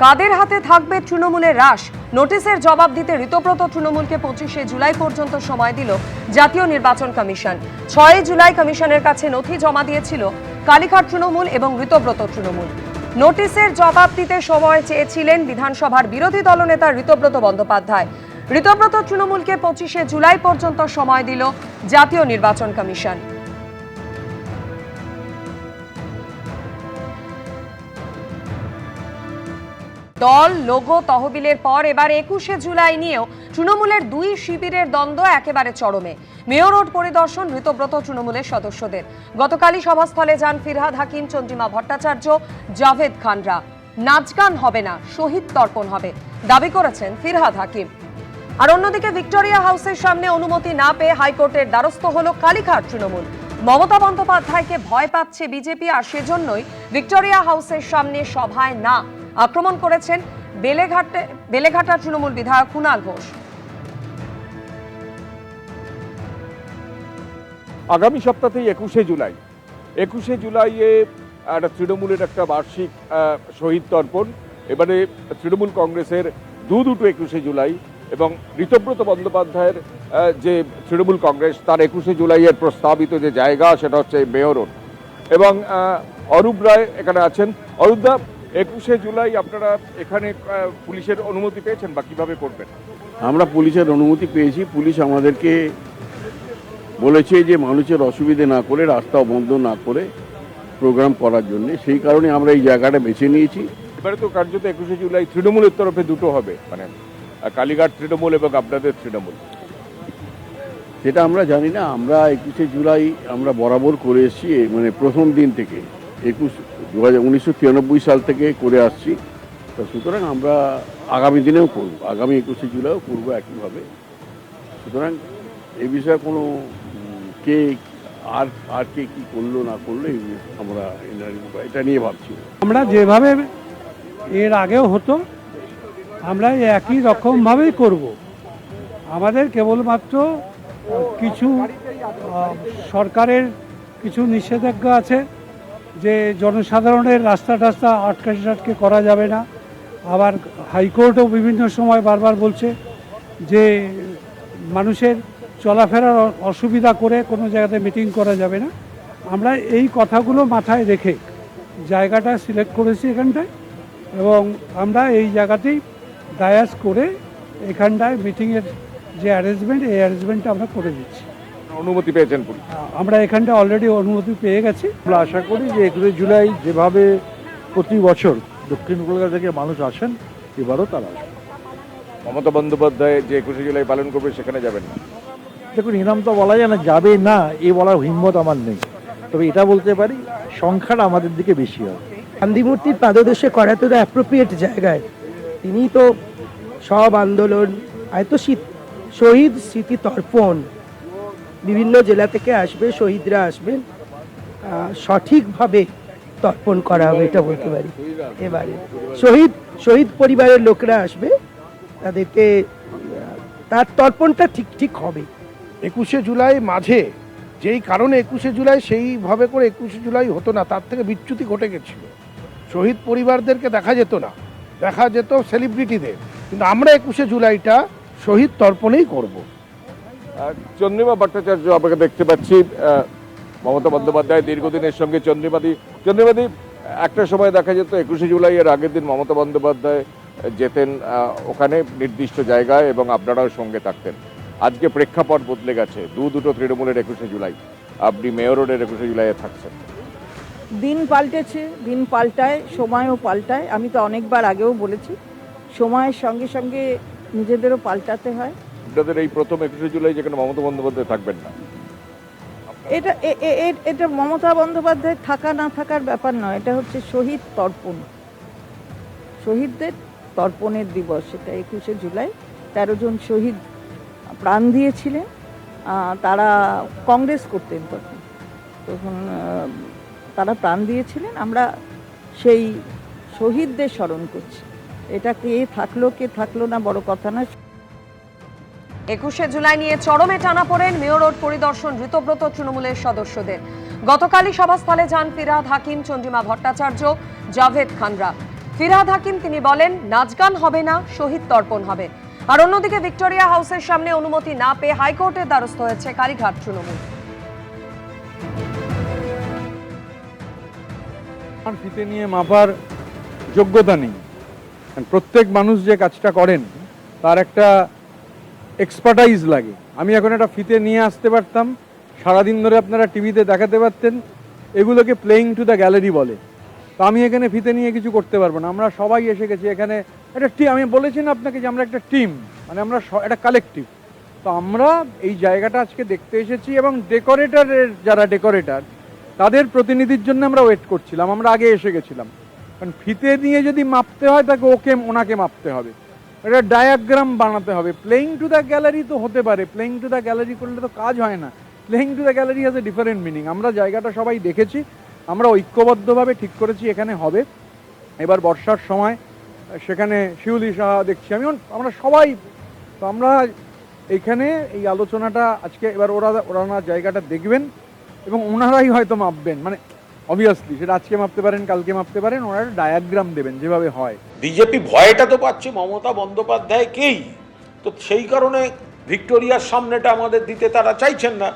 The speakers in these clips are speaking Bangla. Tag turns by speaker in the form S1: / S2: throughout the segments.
S1: কাদের হাতে থাকবে তৃণমূলের রাশ? নোটিশের জবাব দিতে ঋতব্রত তৃণমূলকে 25শে জুলাই পর্যন্ত সময় দিল জাতীয় নির্বাচন কমিশন। 6 জুলাই কমিশনের কাছে নথি জমা দিয়েছিল কালীঘাট তৃণমূল এবং ঋতব্রত তৃণমূল। নোটিশের জবাব দিতে সময় চেয়েছিলেন বিধানসভার বিরোধী দলনেতা ঋতব্রত বন্দ্যোপাধ্যায়। ঋতব্রত তৃণমূলকে 25শে জুলাই পর্যন্ত সময় দিল জাতীয় নির্বাচন কমিশন। দল, লোগো, তহবিলের পর এবার 21শে জুলাই নিয়েও তৃণমূলের দুই শিবিরের দ্বন্দ্ব একেবারে চরমে। মেয়র রোড পরিদর্শন ঋতব্রত তৃণমূলের সদস্যদের। গতকালই সভাস্থলে যান ফিরহাদ হাকিম, চন্দ্রিমা ভট্টাচার্য, জাভেদ খানরা। নাচ গান হবে না, শহীদ তর্পণ হবে, দাবি করেছেন ফিরহাদ হাকিম। আর অন্যদিকে ভিক্টোরিয়া হাউসের সামনে অনুমতি না পেয়ে হাইকোর্টের দ্বারস্থ হল কালীঘাট তৃণমূল। মমতা বন্দ্যোপাধ্যায়কে ভয় পাচ্ছে বিজেপি, আর সেজন্যই ভিক্টোরিয়া হাউসের সামনে সভায় না আক্রমণ করেছেন বেলেঘাটা তৃণমূল বিধায়ক কুণাল ঘোষ।
S2: আগামী সপ্তাহেই 21শে জুলাইয়ে একটা তৃণমূলের একটা বার্ষিক শহীদ তর্পণ। এবারে তৃণমূল কংগ্রেসের দুটো 21শে জুলাই এবং ঋতব্রত বন্দ্যোপাধ্যায়ের যে তৃণমূল কংগ্রেস তার 21শে জুলাইয়ের প্রস্তাবিত যে জায়গা সেটা হচ্ছে মেয়র রোড। এবং অরূপ রায় এখানে আছেন। অরূপদা, 21শে জুলাই আপনারা এখানে পুলিশের অনুমতি পেয়েছেন বা কিভাবে করবেন?
S3: আমরা পুলিশের অনুমতি পেয়েছি। পুলিশ আমাদেরকে বলেছে যে মানুষের অসুবিধে না করে, রাস্তা বন্ধ না করে প্রোগ্রাম করার জন্য। সেই কারণে আমরা এই জায়গাটা বেছে নিয়েছি।
S2: এবারে তো কার্যত 21শে জুলাই তৃণমূলের তরফে দুটো হবে, মানে কালীঘাট তৃণমূল এবং আপনাদের তৃণমূল।
S3: সেটা আমরা জানি না। আমরা 21শে জুলাই আমরা বরাবর করে এসেছি, মানে প্রথম দিন থেকে 1993 সাল থেকে করে আসছি। তো সুতরাং আমরা আগামী দিনেও করব, আগামী 21শে জুলাইও করবো একইভাবে। সুতরাং এই বিষয়ে কোনো কে আর কে কী করলো না করলো আমরা এটা নিয়ে ভাবছি।
S4: আমরা যেভাবে এর আগেও হতো আমরা একই রকমভাবেই করব। আমাদের কেবলমাত্র কিছু সরকারের কিছু নিষেধাজ্ঞা আছে, যে জনসাধারণের রাস্তা টাস্তা আটকে করা যাবে না। আবার হাইকোর্টও বিভিন্ন সময় বারবার বলছে যে মানুষের চলাফেরার অসুবিধা করে কোনো জায়গাতে মিটিং করা যাবে না। আমরা এই কথাগুলো মাথায় রেখে জায়গাটা সিলেক্ট করেছি এখানটায়, এবং আমরা এই জায়গাতেই ডায়াস করে এখানটায় মিটিংয়ের যে অ্যারেঞ্জমেন্ট, এই অ্যারেঞ্জমেন্টটা আমরা করে দিচ্ছি।
S2: অনুমতি পেয়েছেন পুলিশ?
S4: আমরা এখানটা অলরেডি অনুমতি পেয়ে গেছি।
S5: আমরা আশা করি যে 21শে জুলাই যেভাবে প্রতি বছর দক্ষিণ কলকাতা থেকে মানুষ আসেন, এবারও তারা আসবেন।
S2: মমতা বন্দ্যোপাধ্যায় যে 21শে জুলাই পালন করবে সেখানে যাবেন না?
S5: দেখুন, ইনাম তো বলা যায় না যাবে না, এই বলার হিম্মত আমার নেই। তবে এটা বলতে পারি সংখ্যাটা আমাদের দিকে বেশি হবে।
S6: গান্ধী মূর্তির পাদদেশে করা তো অ্যাপ্রোপ্রিয়েট জায়গায়। তিনি তো সব আন্দোলন, হয়তো শহীদ স্মৃতি তর্পণ, বিভিন্ন জেলা থেকে আসবে, শহীদরা আসবেন, সঠিকভাবে তর্পণ করা হবে এটা বলতে পারি। এবারে শহীদ পরিবারের লোকরা আসবে, তাদেরকে তার তর্পণটা ঠিক হবে।
S7: 21শে জুলাই মাঝে যেই কারণে 21শে জুলাই সেইভাবে করে 21শে জুলাই হতো না, তার থেকে বিচ্যুতি ঘটে গেছিল। শহীদ পরিবারদেরকে দেখা যেত না, দেখা যেত সেলিব্রিটিদের। কিন্তু আমরা 21শে জুলাইটা শহীদ তর্পণেই করব।
S2: চন্দ্রিমা ভট্টাচার্য আপনাকে দেখতে পাচ্ছি, মমতা বন্দ্যোপাধ্যায় দীর্ঘদিনের সঙ্গে চন্দ্রিমাদি, একটা সময় দেখা যেত 21শে জুলাই এর আগের দিন মমতা বন্দ্যোপাধ্যায় যেতেন ওখানে নির্দিষ্ট জায়গায় এবং আপনারাও সঙ্গে থাকতেন। আজকে প্রেক্ষাপট বদলে গেছে, দুটো তৃণমূলের 21শে জুলাই, আপনি মেয়র রোডের 21শে জুলাইয়ে থাকছেন।
S8: দিন পাল্টেছে, দিন পাল্টায়, সময়ও পাল্টায়। আমি তো অনেকবার আগেও বলেছি, সময়ের সঙ্গে সঙ্গে নিজেদেরও পাল্টাতে হয়।
S2: আপনাদের এই প্রথম 21শে জুলাই যেখানে মমতা বন্দ্যোপাধ্যায় থাকবেন না,
S8: এটা মমতা বন্দ্যোপাধ্যায় থাকা না থাকার ব্যাপার নয়, এটা হচ্ছে শহীদ তর্পণ, শহীদদের তর্পণের দিবস। এটা 21শে জুলাই 13 জন শহীদ প্রাণ দিয়েছিলেন। তারা কংগ্রেস করতেন তখন তারা প্রাণ দিয়েছিলেন। আমরা সেই শহীদদের স্মরণ করছি। এটা কে থাকলো না বড় কথা না।
S1: 21শে জুলাই নিয়ে চরমে টানাপোড়েন মেয়র রোড পরিদর্শন ঋতব্রত তৃণমূলের সদস্যদের। গতকালই সভাস্থলে যান ফিরহাদ হাকিম, চন্দ্রিমা ভট্টাচার্য, জাভেদ খানরা। ফিরহাদ হাকিম তিনি বলেন নাচ গান হবে না, শহীদ তর্পণ হবে। আর অন্যদিকে ভিক্টোরিয়া হাউসের সামনে অনুমতি না পেয়ে হাইকোর্টের দ্বারস্থ হয়েছে কালীঘাট তৃণমূল।
S9: ফিতে নিয়ে মাপার যোগ্যতা নেই। প্রত্যেক মানুষ যে কাজটা করেন তার একটা এক্সপার্টাইজ লাগে। আমি এখন একটা ফিতে নিয়ে আসতে পারতাম, সারাদিন ধরে আপনারা টিভিতে দেখাতে পারতেন, এগুলোকে প্লেইং টু দ্য গ্যালারি বলে। তো আমি এখানে ফিতে নিয়ে কিছু করতে পারবো না। আমরা সবাই এসে গেছি এখানে একটা টিম। আমি বলেছি না আপনাকে যে আমরা একটা টিম, মানে আমরা একটা কালেকটিভ। তো আমরা এই জায়গাটা আজকে দেখতে এসেছি এবং ডেকোরেটরের যারা ডেকোরেটর তাদের প্রতিনিধির জন্য আমরা ওয়েট করছিলাম। আমরা আগে এসে গেছিলাম, কারণ ফিতে নিয়ে যদি মাপতে হয় তাকে ওনাকে মাপতে হবে, একটা ডায়াগ্রাম বানাতে হবে। প্লেইং টু দ্য গ্যালারি তো হতে পারে, প্লেইং টু দ্য গ্যালারি করলে তো কাজ হয় না। Playing to the gallery has a different meaning. আমরা জায়গাটা সবাই দেখেছি, আমরা ঐক্যবদ্ধভাবে ঠিক করেছি এখানে হবে। এবার বর্ষার সময় সেখানে শিউলি সাহা দেখছি আমরা সবাই। তো আমরা এইখানে এই আলোচনাটা আজকে এবার ওরা জায়গাটা দেখবেন এবং ওনারাই হয়তো মাপবেন, মানে অবভিয়াসলি সেটা আজকে মাপতে পারেন, কালকে মাপতে পারেন, ওনারা ডায়াগ্রাম দেবেন যেভাবে হয়।
S10: বিজেপি ভয়টা তো পাচ্ছে মমতা বন্দ্যোপাধ্যায়কেই, তো সেই কারণে ভিক্টোরিয়ার সামনেটা আমাদের দিতে তারা চাইছেন না।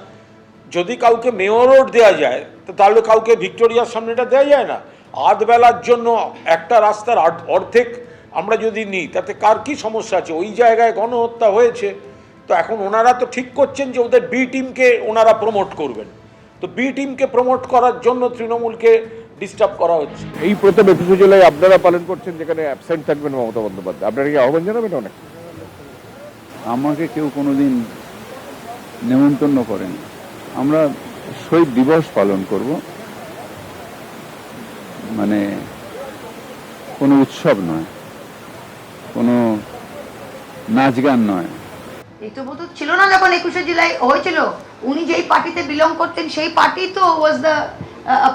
S10: যদি কাউকে মেয়র রোড দেওয়া যায় তো তাহলে কাউকে ভিক্টোরিয়ার সামনেটা দেওয়া যায় না। আধ বেলার জন্য একটা রাস্তার অর্ধেক আমরা যদি নিই তাতে কার কি সমস্যা আছে? ওই জায়গায় গণহত্যা হয়েছে। তো এখন ওনারা তো ঠিক করছেন যে ওদের বি টিমকে ওনারা প্রমোট করবেন। তো বি টিমকে প্রমোট করার জন্য তৃণমূলকে ডিস্টার্ব করা হচ্ছে।
S2: এই প্রথম 21শে জুলাই আপনারা পালন করছেন, যেখানে অ্যাবসেন্ট থাকবেন মমতা বন্দ্যোপাধ্যায়, আপনারা কি আহ্বান জানাবেন? অনেক
S3: আমাকে কেউ কোনোদিন নেমন্তন্ন করেন। আমরা শহীদ দিবস পালন করব, মানে কোনো উৎসব নয়, কোনো নাচ গান নয়।
S11: ঋতুব্রত ছিল না যখন 21শে জুলাই হয়েছিল, উনি যেই পার্টিতে বিলং করতেন সেই পার্টি তো ওয়াজ দ্য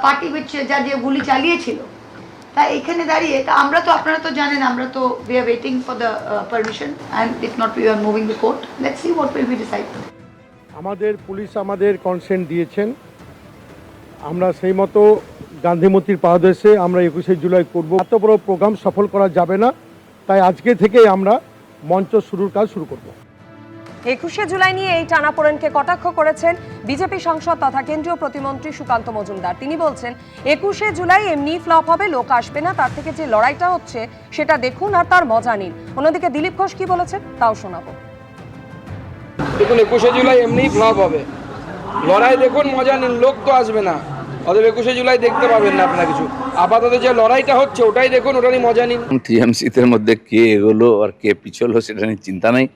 S11: পার্টি উইচ যা যে গুলি চালিয়েছিল। তা এখানে দাঁড়িয়ে তা আমরা তো, আপনারা তো জানেন, আমরা তো we are waiting for the permission and if not we are moving the court. Let's see what will be decide.
S7: আমাদের পুলিশ আমাদের কনসেন্ট দিয়েছেন, আমরা সেই মতো গান্ধীমতির পাদদেশে আমরা 21শে জুলাই করব। এত বড় প্রোগ্রাম সফল করা যাবে না, তাই আজকে থেকেই আমরা মঞ্চ শুরুর কাজ শুরু করব।
S1: 21শে জুলাই নিয়ে এই টানাপোড়েনকে কটাক্ষ করেছেন বিজেপি সাংসদ তথা কেন্দ্রীয় প্রতিমন্ত্রী সুকান্ত মজুমদার। তিনি বলছেন 21শে জুলাই এমনি ফ্লপ হবে, লোক আসবে না, তার থেকে যে লড়াইটা হচ্ছে সেটা দেখুন আর তার মজা নিন। অন্যদিকে দিলীপ ঘোষ কি বলেছেন তাও শোনাবো।
S12: দেখুন 21শে জুলাই এমনিই ফ্লপ হবে, লড়াই দেখুন, মজা নিন, লোক তো আসবে না। অতএব 21শে জুলাই দেখতে পাবেন না আপনারা কিছু। আপাতত যে লড়াইটা হচ্ছে ওটাই দেখুন, ওটারই মজা নিন।
S3: টিএমসিদের মধ্যে কে এগোলো আর কে পিছলো সেটা নিয়ে চিন্তা নেই।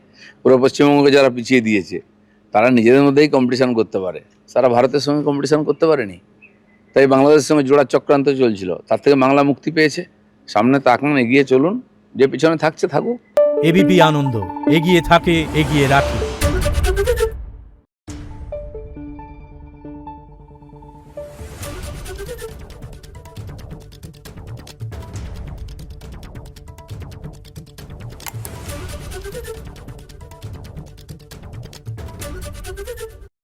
S3: পুরো পশ্চিমবঙ্গকে যারা পিছিয়ে দিয়েছে তারা নিজেদের মধ্যেই কম্পিটিশন করতে পারে, সারা ভারতের সঙ্গে কম্পিটিশন করতে পারেনি। তাই বাংলাদেশের সঙ্গে জোড়া চক্রান্ত চলছিল, তার থেকে বাংলা মুক্তি পেয়েছে। সামনে তাকান, এগিয়ে চলুন, যে পিছনে থাকছে থাকুক।
S13: এবিপি আনন্দ, এগিয়ে থাকে, এগিয়ে রাখে।